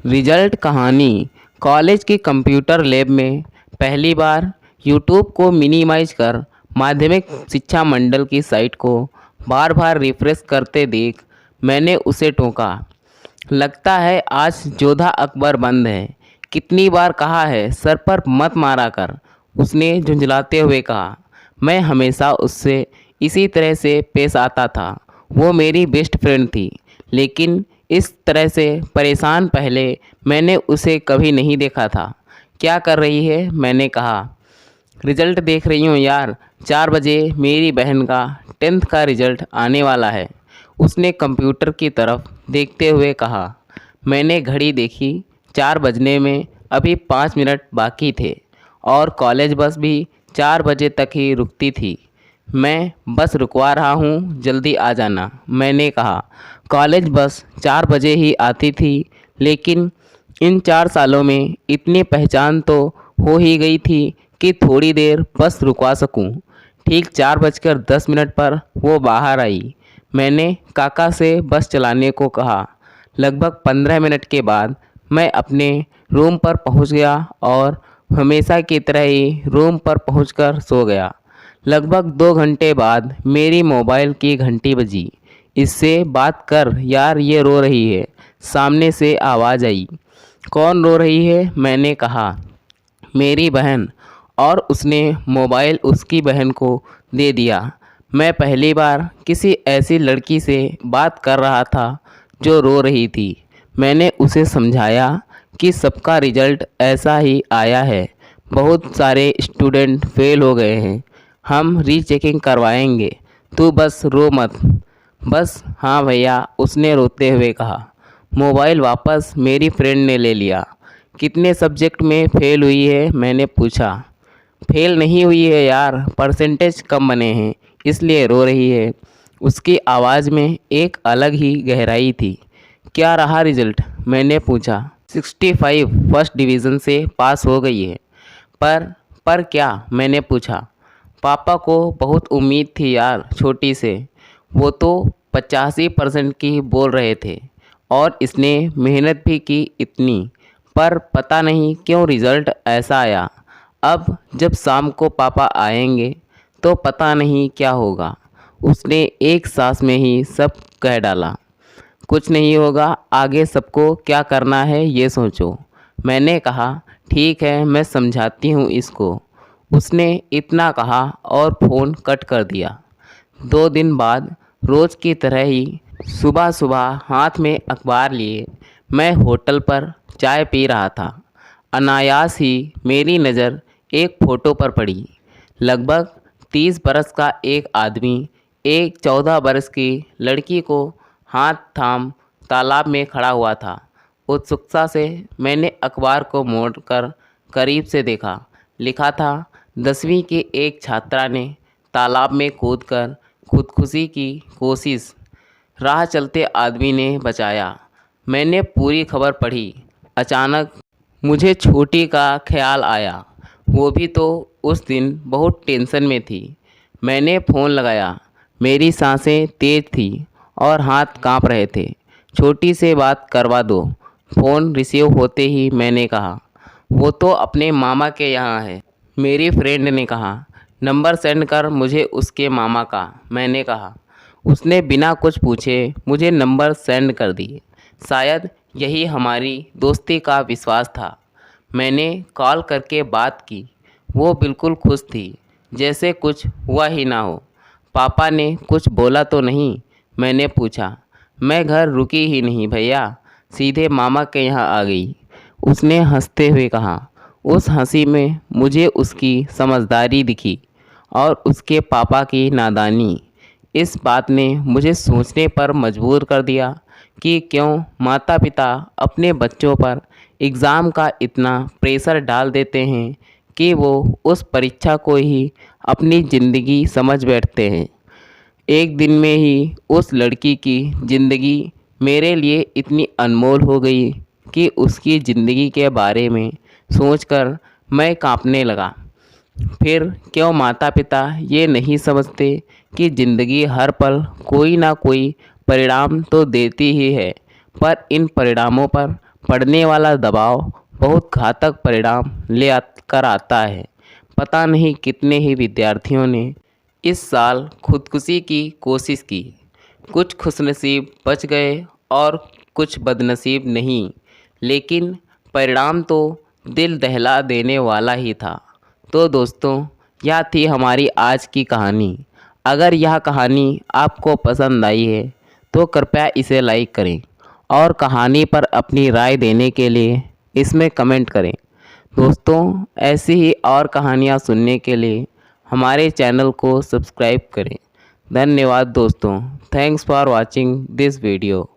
Result कहानी। College की computer lab में पहली बार यूट्यूब को मिनिमाइज कर माध्यमिक शिक्षा मंडल की साइट को बार बार रिफ्रेश करते देख मैंने उसे टोका। लगता है आज जोधा अकबर बंद है। कितनी बार कहा है सर पर मत मारा कर, उसने झुंझलाते हुए कहा। मैं हमेशा उससे इसी तरह से पेश आता था। वो मेरी बेस्ट फ्रेंड थी, लेकिन इस तरह से परेशान पहले मैंने उसे कभी नहीं देखा था। क्या कर रही है, मैंने कहा। रिजल्ट देख रही हूँ यार, 4 बजे मेरी बहन का 10th का रिजल्ट आने वाला है, उसने कंप्यूटर की तरफ देखते हुए कहा। मैंने घड़ी देखी, 4 बजने में अभी 5 मिनट बाकी थे और कॉलेज बस भी 4 बजे तक ही रुकती थी। मैं बस रुकवा रहा हूँ, जल्दी आ जाना, मैंने कहा। कॉलेज बस 4 बजे ही आती थी, लेकिन इन 4 सालों में इतनी पहचान तो हो ही गई थी कि थोड़ी देर बस रुकवा सकूं। ठीक 4:10 पर वो बाहर आई। मैंने काका से बस चलाने को कहा। लगभग 15 मिनट के बाद मैं अपने रूम पर पहुंच गया और हमेशा की तरह ही रूम पर पहुंचकर सो गया। लगभग 2 घंटे बाद मेरी मोबाइल की घंटी बजी। इससे बात कर यार, ये रो रही है, सामने से आवाज़ आई। कौन रो रही है, मैंने कहा। मेरी बहन। और उसने मोबाइल उसकी बहन को दे दिया। मैं पहली बार किसी ऐसी लड़की से बात कर रहा था जो रो रही थी। मैंने उसे समझाया कि सबका रिजल्ट ऐसा ही आया है, बहुत सारे स्टूडेंट फेल हो गए हैं, हम रीचेकिंग करवाएंगे, तू बस रो मत। बस हाँ भैया, उसने रोते हुए कहा। मोबाइल वापस मेरी फ्रेंड ने ले लिया। कितने सब्जेक्ट में फेल हुई है, मैंने पूछा। फेल नहीं हुई है यार, परसेंटेज कम बने हैं, इसलिए रो रही है। उसकी आवाज़ में एक अलग ही गहराई थी। क्या रहा रिजल्ट, मैंने पूछा। 65 फर्स्ट डिवीज़न से पास हो गई है। पर क्या, मैंने पूछा। पापा को बहुत उम्मीद थी यार, छोटी से। वो तो 85% की बोल रहे थे और इसने मेहनत भी की इतनी, पर पता नहीं क्यों रिज़ल्ट ऐसा आया। अब जब शाम को पापा आएंगे तो पता नहीं क्या होगा। उसने एक सांस में ही सब कह डाला। कुछ नहीं होगा, आगे सबको क्या करना है ये सोचो, मैंने कहा। ठीक है, मैं समझाती हूँ इसको, उसने इतना कहा और फ़ोन कट कर दिया। 2 दिन बाद रोज़ की तरह ही सुबह सुबह हाथ में अखबार लिए मैं होटल पर चाय पी रहा था। अनायास ही मेरी नज़र एक फ़ोटो पर पड़ी। लगभग 30 बरस का एक आदमी एक 14 बरस की लड़की को हाथ थाम तालाब में खड़ा हुआ था। उत्सुकता से मैंने अखबार को मोड़कर करीब से देखा। लिखा था, 10वीं की एक छात्रा ने तालाब में कूदकर खुदकुशी की कोशिश, राह चलते आदमी ने बचाया। मैंने पूरी खबर पढ़ी। अचानक मुझे छोटी का ख्याल आया। वो भी तो उस दिन बहुत टेंशन में थी। मैंने फ़ोन लगाया। मेरी सांसें तेज़ थी और हाथ कांप रहे थे। छोटी से बात करवा दो। फ़ोन रिसीव होते ही मैंने कहा। वो तो अपने मामा के यहाँ है, मेरी फ्रेंड ने कहा। नंबर सेंड कर मुझे उसके मामा का, मैंने कहा। उसने बिना कुछ पूछे मुझे नंबर सेंड कर दिए। शायद यही हमारी दोस्ती का विश्वास था। मैंने कॉल करके बात की। वो बिल्कुल खुश थी, जैसे कुछ हुआ ही ना हो। पापा ने कुछ बोला तो नहीं, मैंने पूछा। मैं घर रुकी ही नहीं भैया, सीधे मामा के यहाँ आ गई, उसने हंसते हुए कहा। उस हंसी में मुझे उसकी समझदारी दिखी और उसके पापा की नादानी। इस बात ने मुझे सोचने पर मजबूर कर दिया कि क्यों माता पिता अपने बच्चों पर एग्ज़ाम का इतना प्रेशर डाल देते हैं कि वो उस परीक्षा को ही अपनी ज़िंदगी समझ बैठते हैं। एक दिन में ही उस लड़की की ज़िंदगी मेरे लिए इतनी अनमोल हो गई कि उसकी ज़िंदगी के बारे में सोचकर मैं कांपने लगा। फिर क्यों माता पिता ये नहीं समझते कि ज़िंदगी हर पल कोई ना कोई परिणाम तो देती ही है, पर इन परिणामों पर पढ़ने वाला दबाव बहुत घातक परिणाम कर आता है। पता नहीं कितने ही विद्यार्थियों ने इस साल खुदकुशी की कोशिश की। कुछ खुशनसीब बच गए और कुछ बदनसीब नहीं, लेकिन परिणाम तो दिल दहला देने वाला ही था। तो दोस्तों, यह थी हमारी आज की कहानी। अगर यह कहानी आपको पसंद आई है तो कृपया इसे लाइक करें और कहानी पर अपनी राय देने के लिए इसमें कमेंट करें। दोस्तों, ऐसी ही और कहानियाँ सुनने के लिए हमारे चैनल को सब्सक्राइब करें। धन्यवाद दोस्तों। Thanks for watching this video.